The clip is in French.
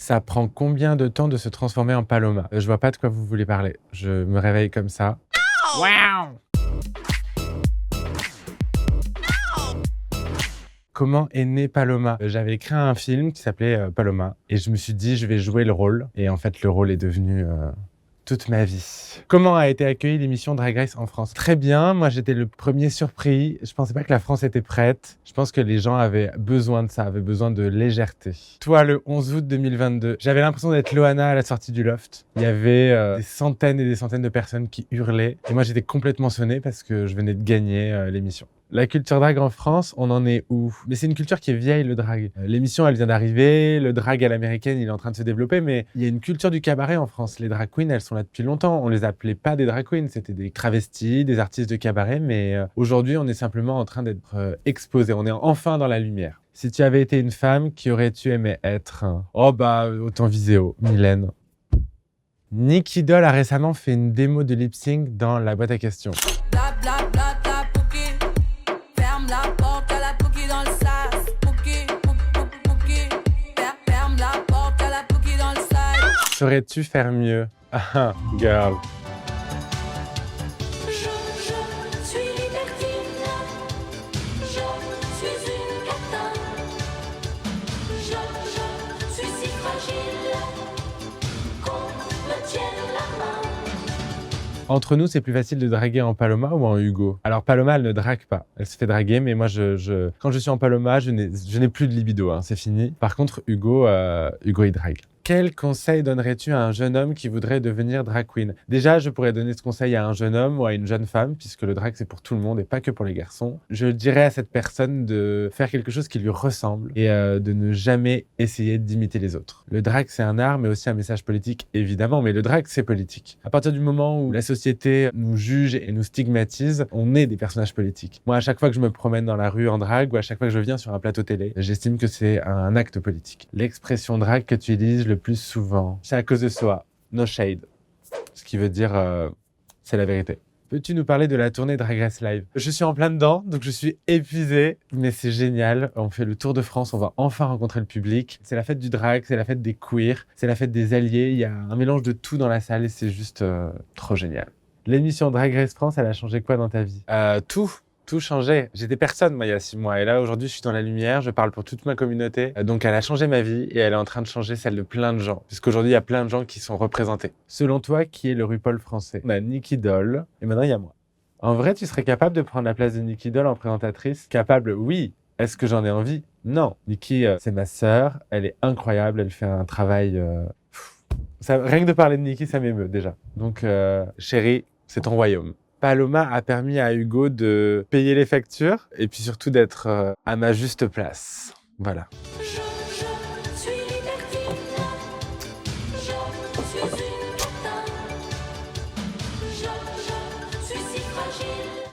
Ça prend combien de temps de se transformer en Paloma? Je vois pas de quoi vous voulez parler. Je me réveille comme ça. Waouh! Comment est née Paloma? J'avais écrit un film qui s'appelait Paloma et je me suis dit je vais jouer le rôle. Et en fait, le rôle est devenu toute ma vie. Comment a été accueillie l'émission Drag Race en France? Très bien, moi j'étais le premier surpris. Je pensais pas que la France était prête. Je pense que les gens avaient besoin de ça, avaient besoin de légèreté. Toi, le 11 août 2022, j'avais l'impression d'être Loana à la sortie du loft. Il y avait des centaines et des centaines de personnes qui hurlaient. Et moi j'étais complètement sonné parce que je venais de gagner l'émission. La culture drag en France, on en est où? Mais c'est une culture qui est vieille, le drag. L'émission, elle vient d'arriver, le drag à l'américaine, il est en train de se développer, mais il y a une culture du cabaret en France. Les drag queens, elles sont là depuis longtemps. On les appelait pas des drag queens, c'était des travestis, des artistes de cabaret, mais aujourd'hui, on est simplement en train d'être exposés. On est enfin dans la lumière. Si tu avais été une femme, qui aurais-tu aimé être? Oh bah, autant Viséo, Mylène. Nicky Doll a récemment fait une démo de lip-sync dans la boîte à questions. Saurais-tu faire mieux? Ah, girl. Je suis libertine, je suis une catin, je suis si fragile qu'on me tienne la main. Entre nous, c'est plus facile de draguer en Paloma ou en Hugo? Alors Paloma, elle ne drague pas. Elle se fait draguer, mais moi, quand je suis en Paloma, je n'ai plus de libido, hein, c'est fini. Par contre, Hugo, il drague. Quel conseil donnerais-tu à un jeune homme qui voudrait devenir drag queen? Déjà, je pourrais donner ce conseil à un jeune homme ou à une jeune femme, puisque le drag, c'est pour tout le monde et pas que pour les garçons. Je dirais à cette personne de faire quelque chose qui lui ressemble et de ne jamais essayer d'imiter les autres. Le drag, c'est un art, mais aussi un message politique, évidemment, mais le drag, c'est politique. À partir du moment où la société nous juge et nous stigmatise, on est des personnages politiques. Moi, à chaque fois que je me promène dans la rue en drag ou à chaque fois que je viens sur un plateau télé, j'estime que c'est un acte politique. L'expression drag que tu utilises le plus souvent, c'est à cause de soi, no shade. Ce qui veut dire, c'est la vérité. Peux-tu nous parler de la tournée Drag Race Live? Je suis en plein dedans, donc je suis épuisé, mais c'est génial. On fait le tour de France, on va enfin rencontrer le public. C'est la fête du drag, c'est la fête des queers, c'est la fête des alliés. Il y a un mélange de tout dans la salle et c'est juste trop génial. L'émission Drag Race France, elle a changé quoi dans ta vie? Tout changé. J'étais personne, moi, il y a 6 mois. Et là, aujourd'hui, je suis dans la lumière, je parle pour toute ma communauté. Donc, elle a changé ma vie et elle est en train de changer celle de plein de gens. Puisqu'aujourd'hui, il y a plein de gens qui sont représentés. Selon toi, qui est le RuPaul français? On a Nicky Doll et maintenant, il y a moi. En vrai, tu serais capable de prendre la place de Nicky Doll en présentatrice? Capable, oui. Est-ce que j'en ai envie? Non. Nicky, c'est ma sœur. Elle est incroyable. Elle fait un travail... Rien que de parler de Nicky, ça m'émeut déjà. Donc, chérie, c'est ton royaume. Paloma a permis à Hugo de payer les factures et puis surtout d'être à ma juste place. Voilà.